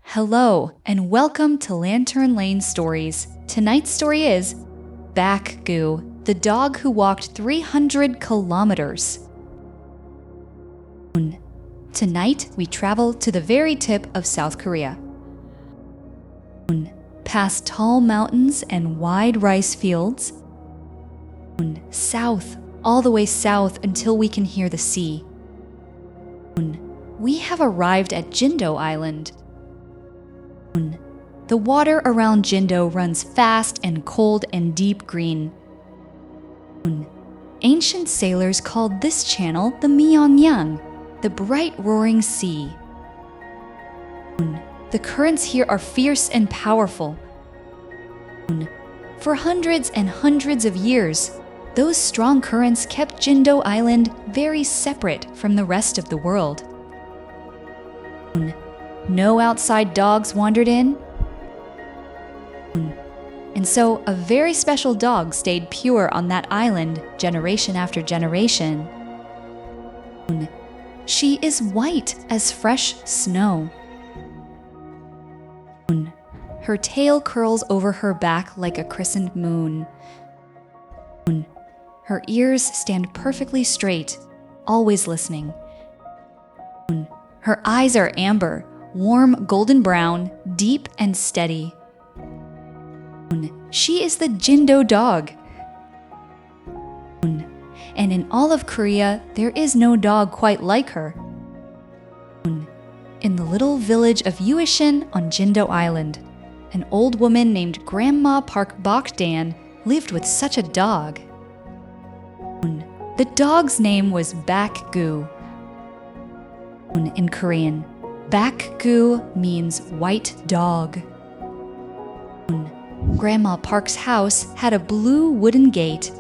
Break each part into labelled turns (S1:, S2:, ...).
S1: Hello, and welcome to Lantern Lane Stories. Tonight's story is Baek-gu, the dog who walked 300 kilometers. Tonight, we travel to the very tip of South Korea. Past tall mountains and wide rice fields. South, all the way south until we can hear the sea. We have arrived at Jindo Island. The water around Jindo runs fast and cold and deep green. Ancient sailors called this channel the Myeongyang, the bright roaring sea. The currents here are fierce and powerful. For hundreds and hundreds of years, those strong currents kept Jindo Island very separate from the rest of the world. No outside dogs wandered in, and so a very special dog stayed pure on that island generation after generation. She is white as fresh snow. Her tail curls over her back like a crescent moon. Her ears stand perfectly straight, always listening. Her eyes are amber, warm golden brown, deep and steady. She is the Jindo dog. And in all of Korea, there is no dog quite like her. In the little village of Uishin on Jindo Island, an old woman named Grandma Park Bokdan lived with such a dog. The dog's name was Baek-gu. In Korean, Baek-gu means white dog. Grandma Park's house had a blue wooden gate.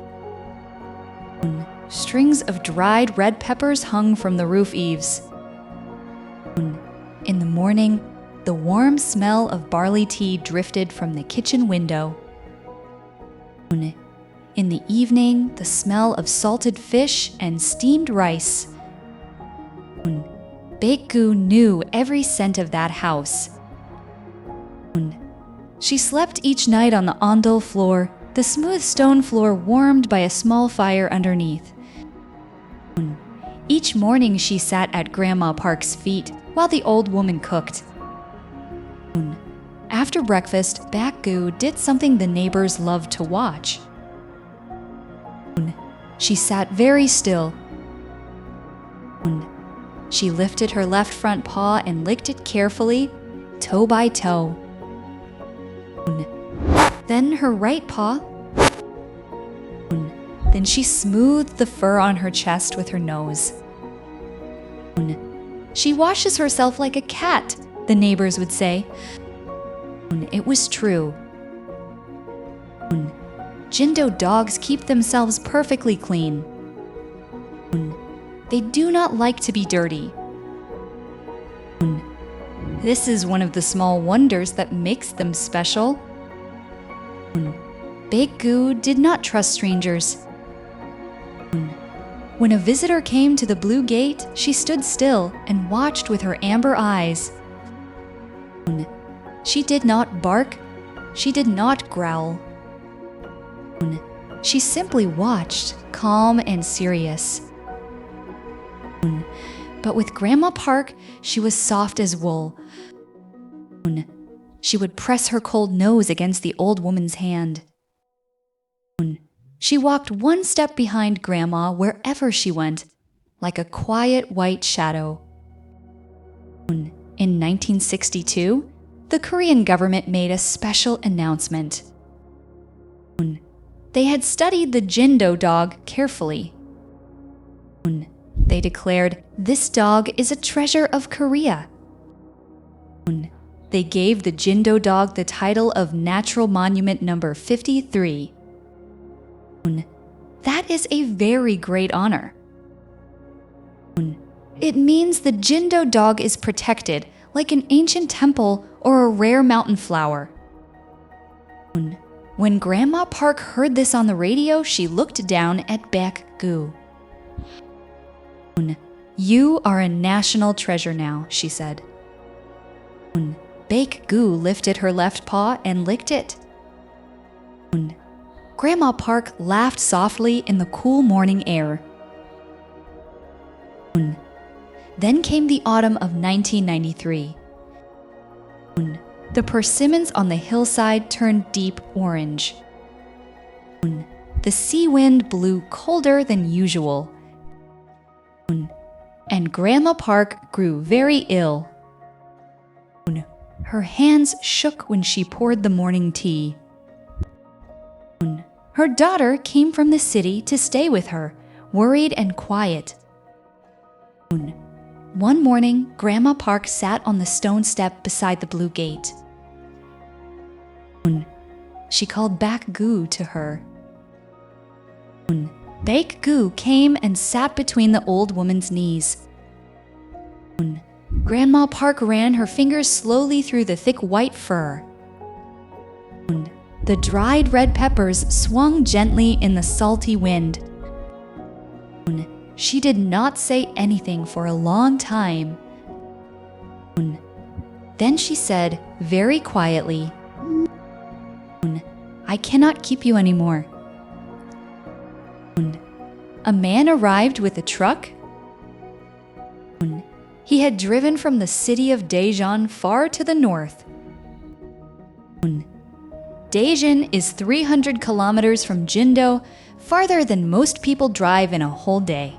S1: Strings of dried red peppers hung from the roof eaves. In the morning, the warm smell of barley tea drifted from the kitchen window. In the evening, the smell of salted fish and steamed rice. Baek-gu knew every scent of that house. She slept each night on the ondol floor, the smooth stone floor warmed by a small fire underneath. Each morning she sat at Grandma Park's feet while the old woman cooked. After breakfast, Baek-gu did something the neighbors loved to watch. She sat very still. She lifted her left front paw and licked it carefully, toe by toe. Then her right paw. Then she smoothed the fur on her chest with her nose. She washes herself like a cat, the neighbors would say. It was true. Jindo dogs keep themselves perfectly clean. They do not like to be dirty. This is one of the small wonders that makes them special. Baek-gu did not trust strangers. When a visitor came to the blue gate, she stood still and watched with her amber eyes. She did not bark. She did not growl. She simply watched, calm and serious. But with Grandma Park, she was soft as wool. She would press her cold nose against the old woman's hand. She walked one step behind Grandma wherever she went, like a quiet white shadow. In 1962, the Korean government made a special announcement. They had studied the Jindo dog carefully. They declared, "This dog is a treasure of Korea." They gave the Jindo dog the title of Natural Monument Number 53. That is a very great honor. It means the Jindo dog is protected like an ancient temple or a rare mountain flower. When Grandma Park heard this on the radio, she looked down at Baek-gu. "You are a national treasure now," she said. Baek-gu lifted her left paw and licked it. Grandma Park laughed softly in the cool morning air. Then came the autumn of 1993. The persimmons on the hillside turned deep orange. The sea wind blew colder than usual. And Grandma Park grew very ill. Her hands shook when she poured the morning tea. Her daughter came from the city to stay with her, worried and quiet. One morning, Grandma Park sat on the stone step beside the blue gate. She called Baek-gu to her. Baek-gu came and sat between the old woman's knees. Grandma Park ran her fingers slowly through the thick white fur. The dried red peppers swung gently in the salty wind. She did not say anything for a long time. Then she said very quietly, "I cannot keep you anymore." A man arrived with a truck. He had driven from the city of Daejeon far to the north. Daejeon is 300 kilometers from Jindo, farther than most people drive in a whole day.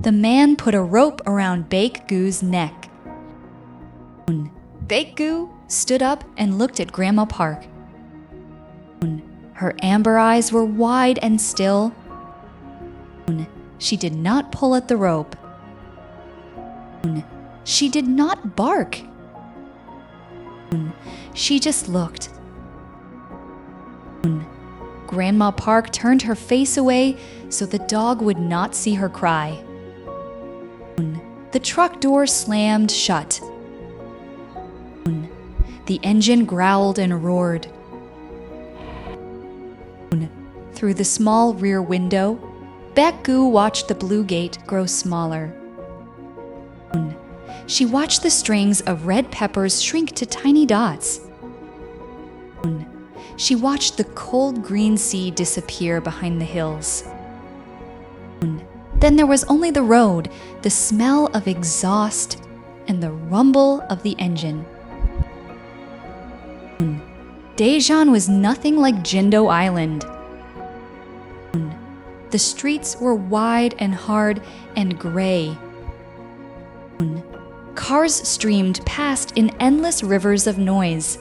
S1: The man put a rope around Baek-gu's neck. Baek-gu stood up and looked at Grandma Park. Her amber eyes were wide and still. She did not pull at the rope. She did not bark. She just looked. Grandma Park turned her face away so the dog would not see her cry. The truck door slammed shut. The engine growled and roared. Through the small rear window, Baek-gu watched the blue gate grow smaller. She watched the strings of red peppers shrink to tiny dots. She watched the cold green sea disappear behind the hills. Then there was only the road, the smell of exhaust, and the rumble of the engine. Daejeon was nothing like Jindo Island. The streets were wide and hard and gray. Cars streamed past in endless rivers of noise.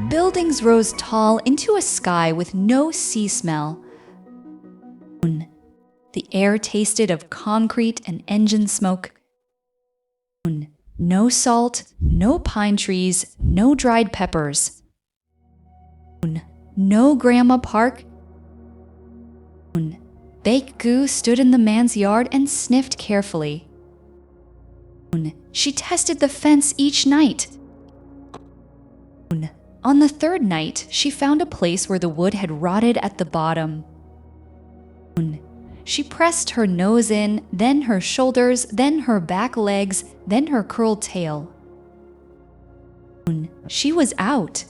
S1: Buildings rose tall into a sky with no sea smell. The air tasted of concrete and engine smoke. No salt, no pine trees, no dried peppers. No Grandma Park. Baek-gu stood in the man's yard and sniffed carefully. She tested the fence each night. On the third night, she found a place where the wood had rotted at the bottom. She pressed her nose in, then her shoulders, then her back legs, then her curled tail. She was out.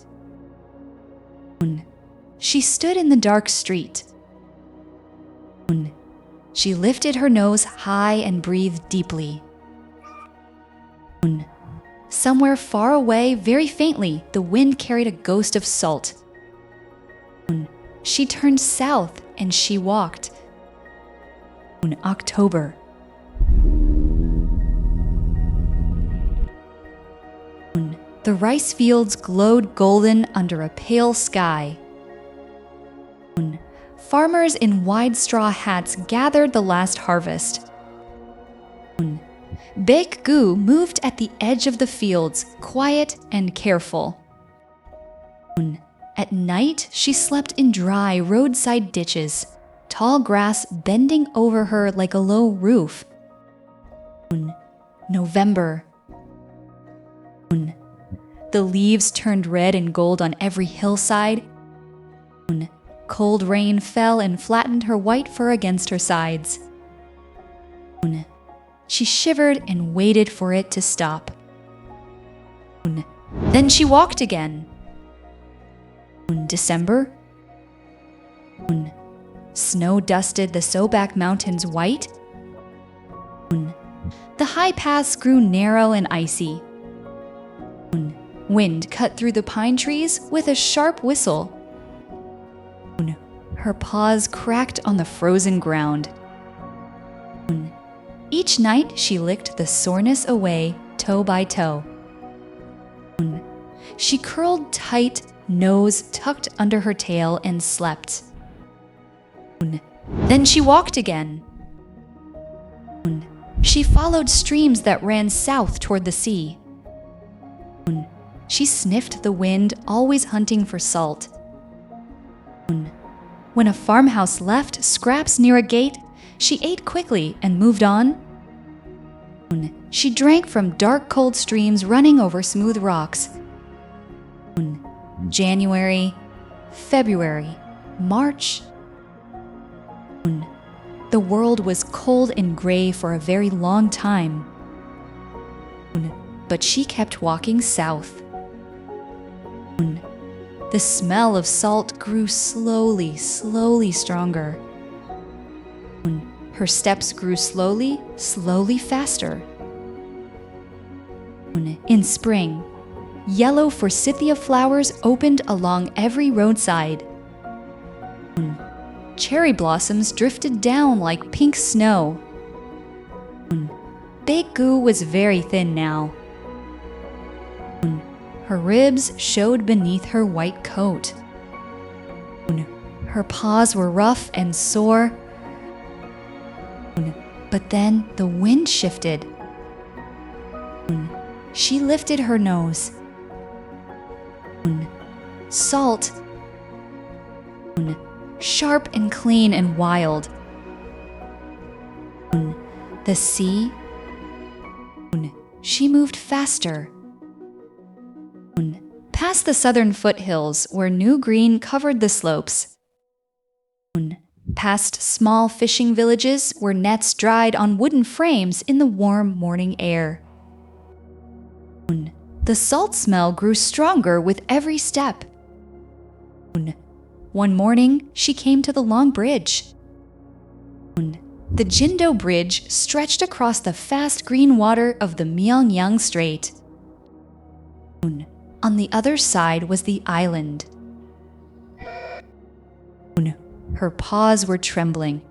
S1: She stood in the dark street. She lifted her nose high and breathed deeply. Somewhere far away, very faintly, the wind carried a ghost of salt. She turned south and she walked. October. The rice fields glowed golden under a pale sky. Farmers in wide straw hats gathered the last harvest. Baek-gu moved at the edge of the fields, quiet and careful. At night, she slept in dry roadside ditches, tall grass bending over her like a low roof. November. The leaves turned red and gold on every hillside. Cold rain fell and flattened her white fur against her sides. She shivered and waited for it to stop. Then she walked again. December. Snow dusted the Sobak Mountains white. The high paths grew narrow and icy. Wind cut through the pine trees with a sharp whistle. Her paws cracked on the frozen ground. Each night she licked the soreness away, toe by toe. She curled tight, nose tucked under her tail, and slept. Then she walked again. She followed streams that ran south toward the sea. She sniffed the wind, always hunting for salt. When a farmhouse left scraps near a gate, she ate quickly and moved on. She drank from dark, cold streams running over smooth rocks. January, February, March. The world was cold and gray for a very long time. But she kept walking south. The smell of salt grew slowly, slowly stronger. Her steps grew slowly, slowly faster. In spring, yellow forsythia flowers opened along every roadside. Cherry blossoms drifted down like pink snow. Baek-gu was very thin now. Her ribs showed beneath her white coat. Her paws were rough and sore. But then the wind shifted. She lifted her nose. Salt. Sharp and clean and wild. The sea. She moved faster. Past the southern foothills where new green covered the slopes. Past small fishing villages where nets dried on wooden frames in the warm morning air. The salt smell grew stronger with every step. One morning, she came to the long bridge. The Jindo Bridge stretched across the fast green water of the Myeongyang Strait. On the other side was the island. Her paws were trembling.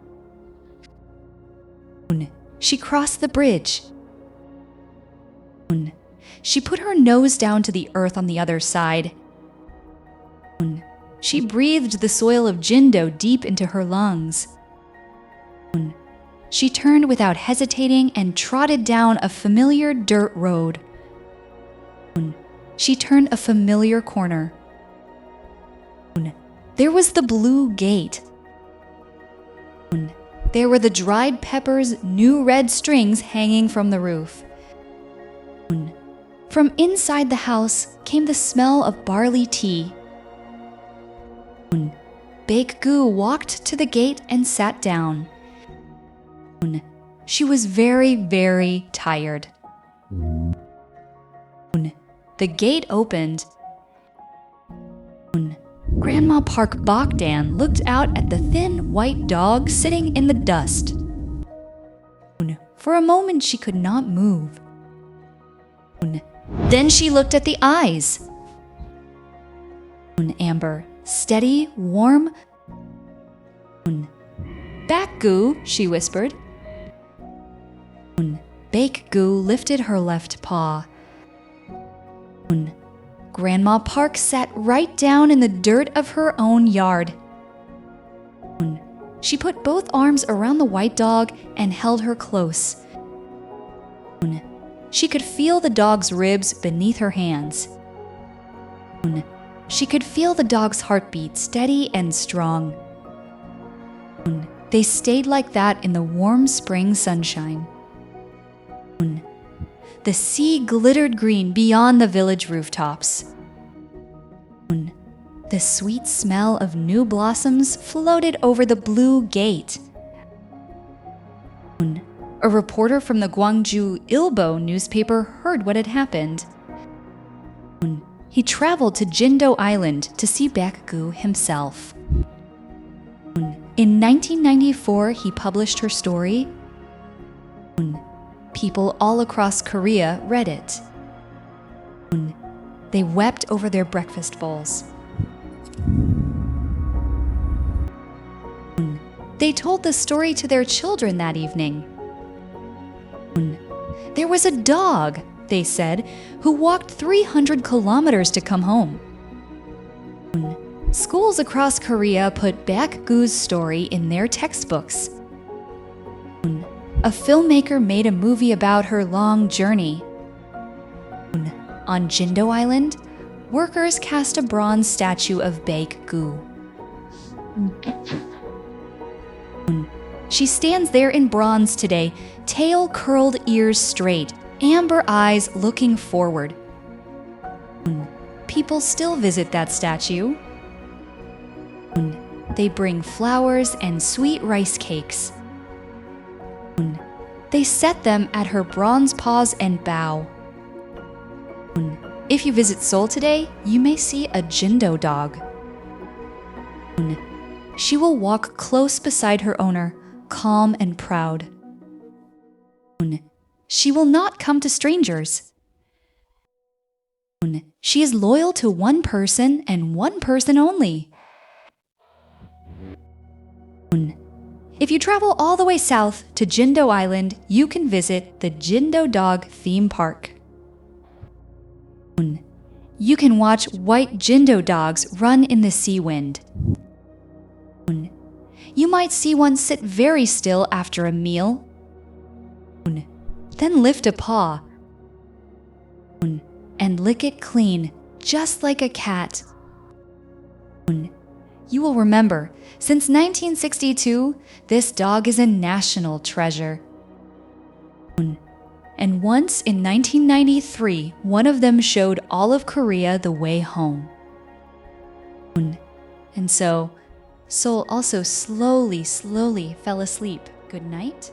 S1: She crossed the bridge. She put her nose down to the earth on the other side. She breathed the soil of Jindo deep into her lungs. She turned without hesitating and trotted down a familiar dirt road. She turned a familiar corner. There was the blue gate. There were the dried peppers' new red strings hanging from the roof. From inside the house came the smell of barley tea. Baek-gu walked to the gate and sat down. She was very, very tired. The gate opened. Grandma Park Bogdan looked out at the thin white dog sitting in the dust. For a moment she could not move. Then she looked at the eyes. Amber, steady, warm. Baek-gu, she whispered. Baek-gu lifted her left paw. Grandma Park sat right down in the dirt of her own yard. She put both arms around the white dog and held her close. She could feel the dog's ribs beneath her hands. She could feel the dog's heartbeat steady and strong. They stayed like that in the warm spring sunshine. The sea glittered green beyond the village rooftops. The sweet smell of new blossoms floated over the blue gate. A reporter from the Gwangju Ilbo newspaper heard what had happened. He traveled to Jindo Island to see Baek-gu himself. In 1994, he published her story. People all across Korea read it. They wept over their breakfast bowls. They told the story to their children that evening. There was a dog, they said, who walked 300 kilometers to come home. Schools across Korea put Baek-gu's story in their textbooks. A filmmaker made a movie about her long journey. On Jindo Island, workers cast a bronze statue of Baek-gu. She stands there in bronze today, tail curled, ears straight, amber eyes looking forward. People still visit that statue. They bring flowers and sweet rice cakes. They set them at her bronze paws and bow. If you visit Seoul today, you may see a Jindo dog. She will walk close beside her owner, calm and proud. She will not come to strangers. She is loyal to one person and one person only. If you travel all the way south to Jindo Island, you can visit the Jindo Dog Theme Park. You can watch white Jindo dogs run in the sea wind. You might see one sit very still after a meal, then lift a paw and lick it clean, just like a cat. You will remember, since 1962, this dog is a national treasure. And once in 1993, one of them showed all of Korea the way home. And so, Seoul also slowly fell asleep. Good night.